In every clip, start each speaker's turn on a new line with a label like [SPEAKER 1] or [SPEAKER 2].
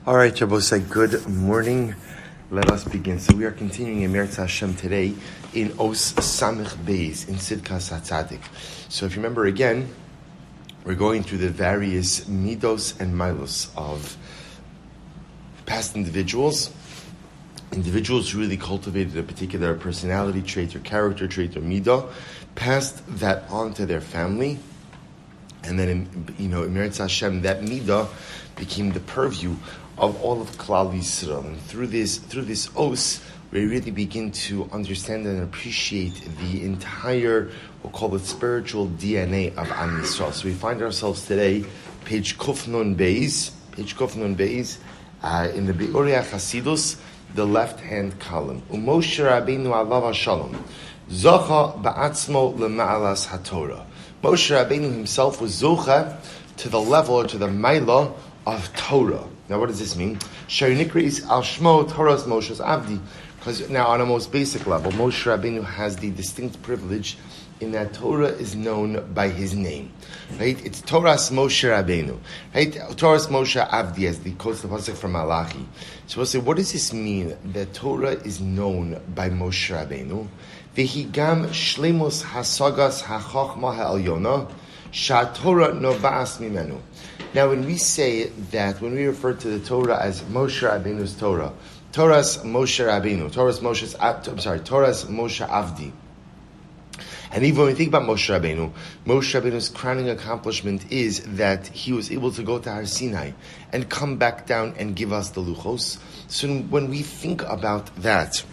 [SPEAKER 1] All right, Shabbosai, good morning. Let us begin. So we are continuing in Meretz Hashem today in Os Samich Beis in Tzidkas Hatzaddik. So if you remember again, we're going through the various midos and milos of past individuals who really cultivated a particular personality trait or character trait or midah, passed that on to their family, and then in Meretz Hashem, that midah became the purview of all of Klal Yisrael. And through this os, we really begin to understand and appreciate the entire, we'll call it spiritual DNA of Am Yisrael. So we find ourselves today, page Kuf Nun Beis, in the Be'orei Chasidus, the left-hand column. Moshe Rabbeinu alav Shalom, Zocha ba'atzmo lema'alas haTorah. Moshe Rabbeinu himself was Zocha to the level or to the Maila of Torah. Now, what does this mean? Sharinikri is al Shmo Torah's Moshe's Avdi. Because now, on a most basic level, Moshe Rabbeinu has the distinct privilege in that Torah is known by his name. Right? It's Torah's Moshe Rabbeinu. Right? Torah's Moshe Avdi, as the quotes the pasuk from Malachi. So we'll say, what does this mean that Torah is known by Moshe Rabbeinu? V'higam shleimus hasagas hachachma ha'elyona sha'Torah nova'as mimenu. Now, when we say that, when we refer to the Torah as Moshe Rabbeinu's Torah, Torah's Moshe Rabbeinu, Torah's Moshe Avdi, and even when we think about Moshe Rabbeinu's crowning accomplishment is that he was able to go to Har Sinai and come back down and give us the Luchos. So when we think about that, says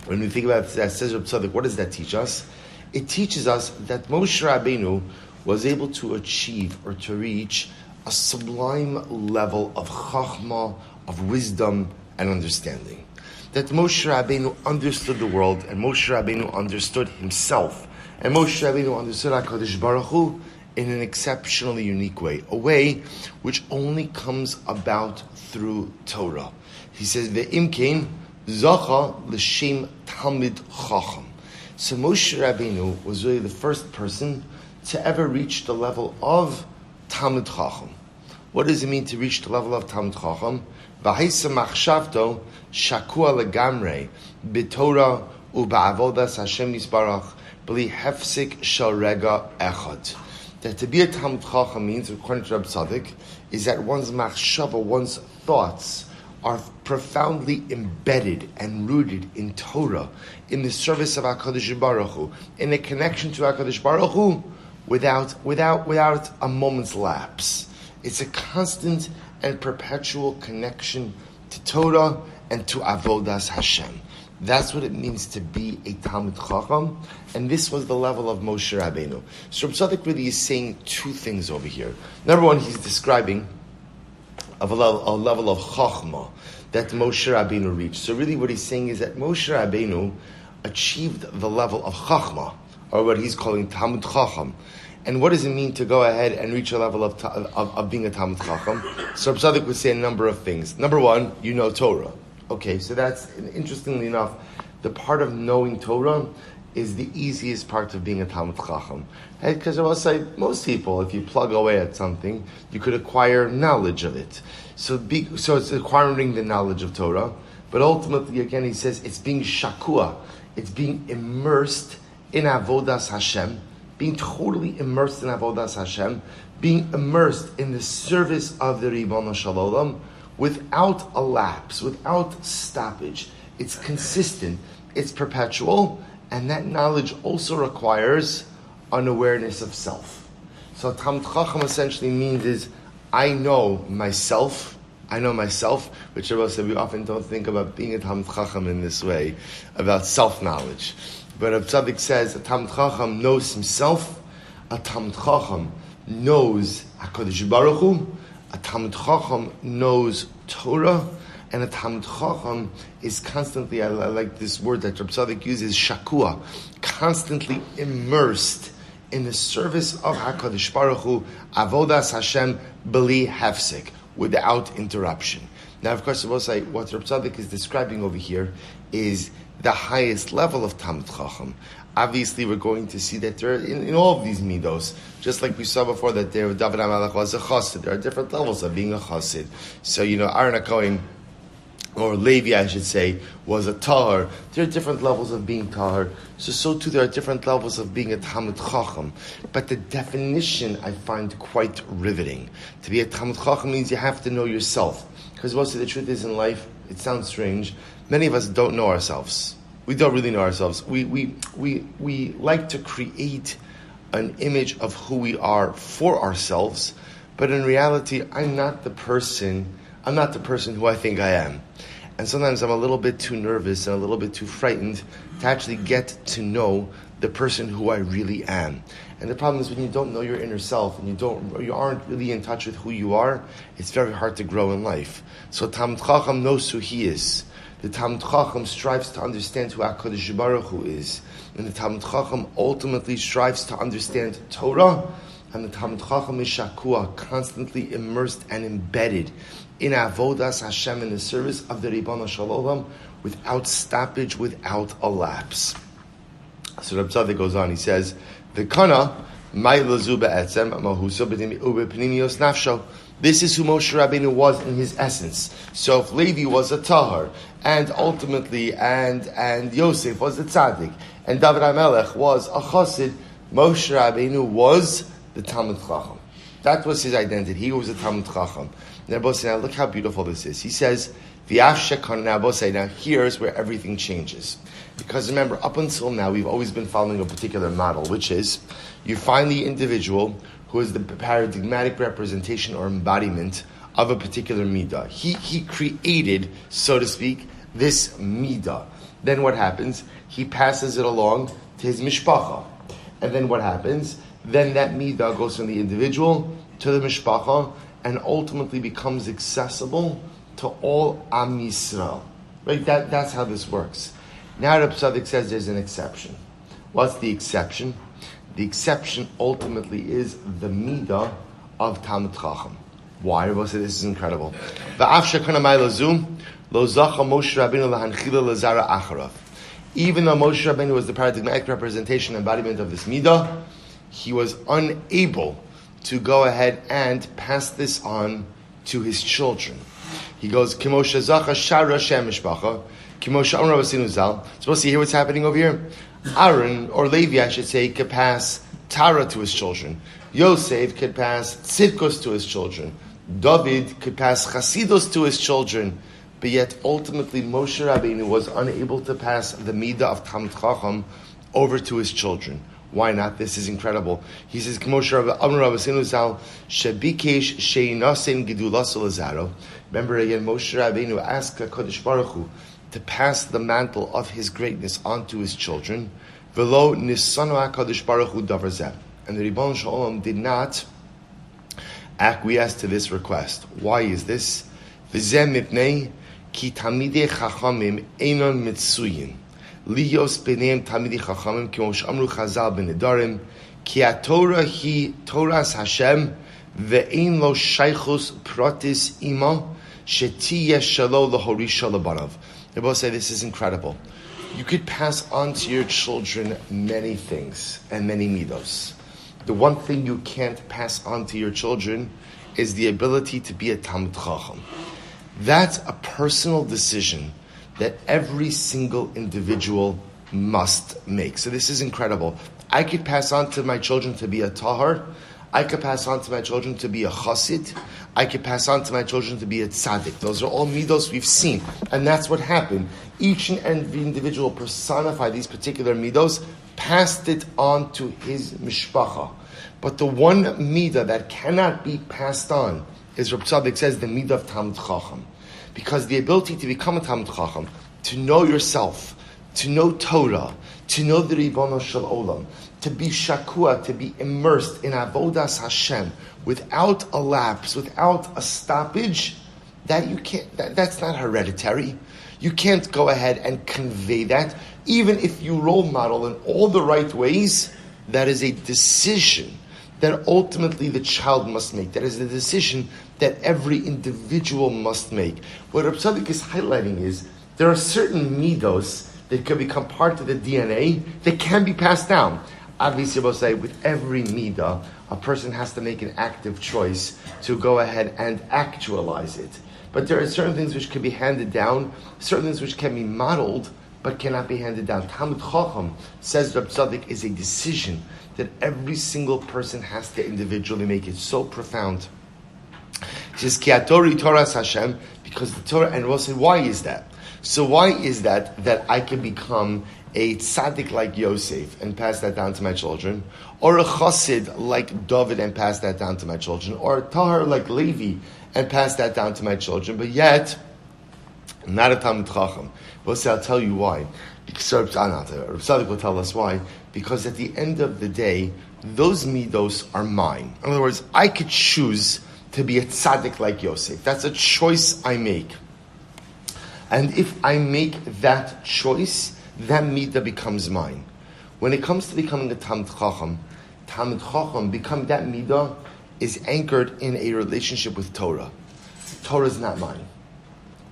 [SPEAKER 1] Rabbi Silber, what does that teach us? It teaches us that Moshe Rabbeinu was able to achieve or to reach a sublime level of chachma, of wisdom and understanding. That Moshe Rabbeinu understood the world, and Moshe Rabbeinu understood himself, and Moshe Rabbeinu understood HaKadosh Baruch Hu in an exceptionally unique way, a way which only comes about through Torah. He says, Ve'imkein zacha l'shem Talmid Chacham. So Moshe Rabbeinu was really the first person to ever reach the level of Talmid Chacham. What does it mean to reach the level of Talmid Chacham? V'haisa machshavto shakua legamrei b'Torah u'ba'avodas Hashem Yisbarach b'li hefsik shel rega echad. That to be a Talmid Chacham means, according to Rabbi Silber, is that one's machshava, one's thoughts, are profoundly embedded and rooted in Torah, in the service of HaKadosh Baruch Hu, in a connection to HaKadosh Baruch Hu, without a moment's lapse. It's a constant and perpetual connection to Torah and to Avodas Hashem. That's what it means to be a Talmid Chacham, and this was the level of Moshe Rabbeinu. So Rabbi Silber really is saying two things over here. Number one, he's describing a level of Chachma that Moshe Rabbeinu reached. So really what he's saying is that Moshe Rabbeinu achieved the level of Chachma, or what he's calling Talmid Chacham. And what does it mean to go ahead and reach a level of being a Talmid Chacham? So Rabbi Silber would say a number of things. Number one, you know Torah. Okay, so that's, interestingly enough, the part of knowing Torah is the easiest part of being a Talmid Chacham. Right? Because I will say, most people, if you plug away at something, you could acquire knowledge of it. So it's acquiring the knowledge of Torah. But ultimately, again, he says, it's being shakua. It's being immersed in Avodas Hashem, being totally immersed in Avodas Hashem, being immersed in the service of the Ribono Shel Olam, without a lapse, without stoppage. It's consistent, it's perpetual, and that knowledge also requires an awareness of self. So Talmid Chacham essentially means is, I know myself, which Rabbi said we often don't think about being a Talmid Chacham in this way, about self-knowledge. But Rabbi Tzaddik says a Talmid Chacham knows himself, a Talmid Chacham knows HaKadosh Baruch Hu, a Talmid Chacham knows Torah, and a Talmid Chacham is constantly, I like this word that Rabbi Tzaddik uses, shakua, constantly immersed in the service of HaKadosh Baruch Hu, Avodas Hashem, b'li hefsek, without interruption. Now, of course, I will say, what Rabbi Silber is describing over here is the highest level of Talmid Chacham. obviously we're going to see that there are, in all of these midos, just like we saw before, that there David HaMelech was a chassid. There are different levels of being a chassid. So, Aaron HaKohen, or Levi, I should say, was a tahar. There are different levels of being tahar. So too there are different levels of being a Talmid Chacham. But the definition I find quite riveting. To be a Talmid Chacham means you have to know yourself. Because most of the truth is in life, it sounds strange, many of us don't know ourselves. We don't really know ourselves. We like to create an image of who we are for ourselves, but in reality, I'm not the person who I think I am. And sometimes I'm a little bit too nervous and a little bit too frightened to actually get to know the person who I really am. And the problem is when you don't know your inner self and you aren't really in touch with who you are, it's very hard to grow in life. So Talmid Chacham knows who he is. The Talmid Chacham strives to understand who HaKadosh Baruch Hu is. And the Talmid Chacham ultimately strives to understand Torah. And the Talmid Chacham is Shakua, constantly immersed and embedded in Avodas Hashem, in the service of the Ribono Shel Olam, without stoppage, without a lapse. So Rabbi Tzaddik goes on, he says, V'kana, mai lazu be'etzem, mahuso b'pnimios nafsho. This is who Moshe Rabbeinu was in his essence. So if Levi was a tahar, and ultimately, and Yosef was a tzaddik, and David HaMelech was a chassid, Moshe Rabbeinu was the Talmid Chacham. That was his identity. He was a Talmid Chacham. Now look how beautiful this is. He says, now here's where everything changes. Because remember, up until now, we've always been following a particular model, which is, you find the individual who is the paradigmatic representation or embodiment of a particular midah. He created, so to speak, this midah. Then what happens? He passes it along to his mishpacha. And then what happens? Then that midah goes from the individual to the mishpacha and ultimately becomes accessible to all Am Yisrael. Right? That's how this works. Now Rabbi Tzaddik says there's an exception. What's the exception? The exception ultimately is the midah of Talmid Chacham. Why? Rabbi said this is incredible. Even though Moshe Rabbeinu was the paradigmatic representation and embodiment of this midah, he was unable to go ahead and pass this on to his children. He goes, Kimosha Zacha Shara Shem Mishpacha, Kimosha Amra Vasinu Zal. Supposed to hear what's happening over here? Aaron, or Levi, I should say, could pass Tara to his children. Yosef could pass Tzidkos to his children. David could pass Chasidos to his children. But yet, ultimately, Moshe Rabbeinu was unable to pass the midah of Talmid Chacham over to his children. Why not? This is incredible. He says, Remember again, Moshe Rabbeinu asked HaKadosh Baruch Hu to pass the mantle of his greatness onto his children. V'lo nisanu HaKadosh Baruch Hu davar zeh. And the Ribono Shel Olam did not acquiesce to this request. Why is this? V'zeh mipnei ki tamidei chachamim einon mitzuyin. Liyos b'neim tamidei chachamim kimo she'amru Chazal b'nedarim ki haTorah hi Toras Hashem ve'ein lo shaychus pratis ima shetiyeh shelo lahorisha labanav. They both say this is incredible. You could pass on to your children many things and many midos. The one thing you can't pass on to your children is the ability to be a Talmid Chacham. That's a personal decision that every single individual must make. So this is incredible. I could pass on to my children to be a tahar. I could pass on to my children to be a chassid. I could pass on to my children to be a tzaddik. Those are all midos we've seen. And that's what happened. Each and every individual personified these particular midos, passed it on to his mishpacha. But the one midah that cannot be passed on is, Rabbi Tzaddik says, the midah of Talmid Chacham. Because the ability to become a Talmid Chacham, to know yourself, to know Torah, to know the Ribono Shel Olam, to be shakua, to be immersed in Avodas Hashem, without a lapse, without a stoppage, that you can't. That's not hereditary. You can't go ahead and convey that, even if you role model in all the right ways. That is a decision that ultimately the child must make. That is a decision that every individual must make. What Rabbi Tzaddik is highlighting is there are certain midos that could become part of the DNA that can be passed down. Obviously, we'll say with every midah, a person has to make an active choice to go ahead and actualize it. But there are certain things which can be handed down, certain things which can be modeled, but cannot be handed down. Talmud Chacham, says Rabbi Tzaddik, is a decision that every single person has to individually make. It's so profound. He says, Ki HaTorah Toras Hashem, because the Torah, and we'll say, why is that? So why is that I can become a tzaddik like Yosef and pass that down to my children, or a chassid like David and pass that down to my children, or a tahar like Levi and pass that down to my children, but yet, not a Talmud Chacham. We'll say, I'll tell you why. Rabbi Silber will tell us why. Because at the end of the day, those midos are mine. In other words, I could choose to be a tzaddik like Yosef. That's a choice I make. And if I make that choice, that midah becomes mine. When it comes to becoming a Talmud Chacham, become that midah is anchored in a relationship with Torah. Torah is not mine.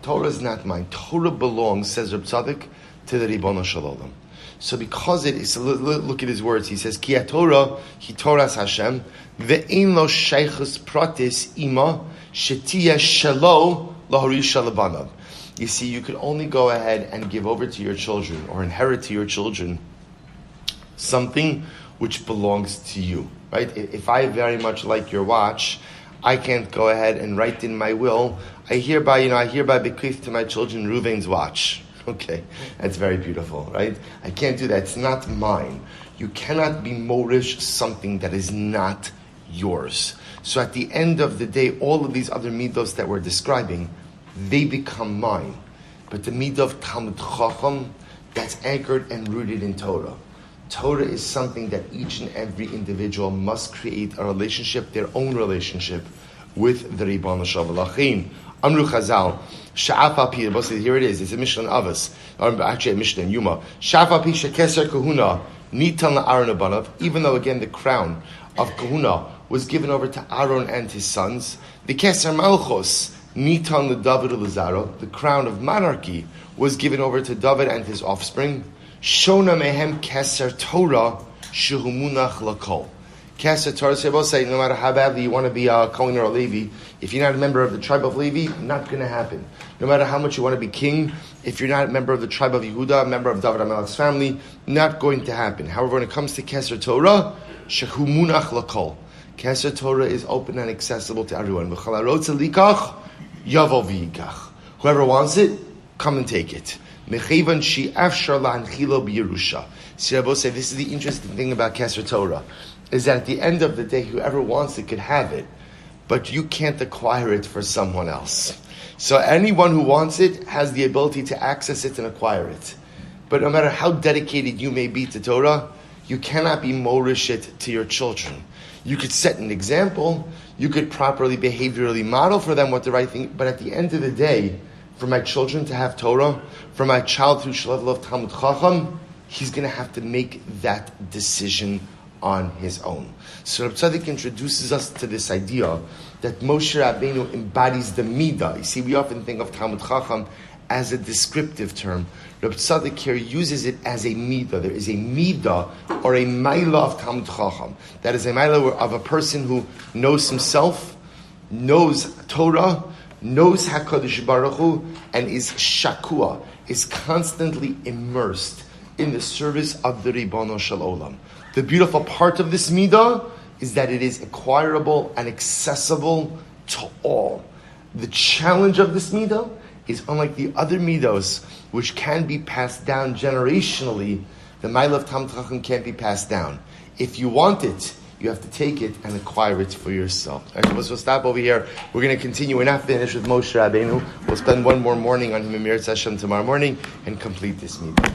[SPEAKER 1] Torah is not mine. Torah belongs, says Rabbi Tzaddik, to the Ribono Shel Olam. So because it is, look at his words, he says, Ki HaTorah, Hi Toras Hashem, ve'ein lo sheichus pratis ima, shetiyeh shelo lahorish lebanav. You see, you can only go ahead and give over to your children, or inherit to your children, something which belongs to you, right? If I very much like your watch, I can't go ahead and write in my will, I hereby bequeath to my children Reuven's watch. Okay, that's very beautiful, right? I can't do that. It's not mine. You cannot be morish something that is not yours. So at the end of the day, all of these other midos that we're describing, they become mine. But the midah of Talmud Chacham, that's anchored and rooted in Torah. Torah is something that each and every individual must create a relationship, their own relationship, with the Ribono Shel Olam. Amru Chazal, Sha'af Pi, here it is, it's a Mishnah in Avos, or actually a Mishnah in Yuma. Sha'af Pi shekeser kahuna, nitan la'aron abanav, even though again the crown of kahuna was given over to Aaron and his sons, the keser malchus, nitan leDavid u'lezaro, the crown of monarchy was given over to David and his offspring. Shona mehem keser Torah, shehu munach lakol. Keser Torah, so I will say, no matter how badly you want to be a Kohen or a Levi, if you're not a member of the tribe of Levi, not going to happen. No matter how much you want to be king, if you're not a member of the tribe of Yehuda, a member of David HaMelech's family, not going to happen. However, when it comes to Keser Torah, shehu munach lakol. Keser Torah is open and accessible to everyone. Whoever wants it, come and take it. See, I will say, this is the interesting thing about Keser Torah, is that at the end of the day, whoever wants it could have it, but you can't acquire it for someone else. So anyone who wants it has the ability to access it and acquire it. But no matter how dedicated you may be to Torah, you cannot be morish it to your children. You could set an example, you could properly behaviorally model for them what the right thing, but at the end of the day, for my children to have Torah, for my child to level of Talmud Chacham, he's going to have to make that decision on his own. So Rabbi Tzaddik introduces us to this idea that Moshe Rabbeinu embodies the midah. You see, we often think of Talmud Chacham as a descriptive term. Rabbi Tzaddik here uses it as a midah. There is a midah or a maila of Talmud Chacham. That is a maila of a person who knows himself, knows Torah, knows HaKadosh Baruch Hu, and is shakua, is constantly immersed in the service of the Ribono Shel Olam. The beautiful part of this midah is that it is acquirable and accessible to all. The challenge of this midah is, unlike the other midos, which can be passed down generationally, the Maila of Talmud Chacham can't be passed down. If you want it, you have to take it and acquire it for yourself. Okay, we'll stop over here. We're going to continue. We're not finished with Moshe Rabbeinu. We'll spend one more morning on him in Mir Hashem tomorrow morning and complete this midah.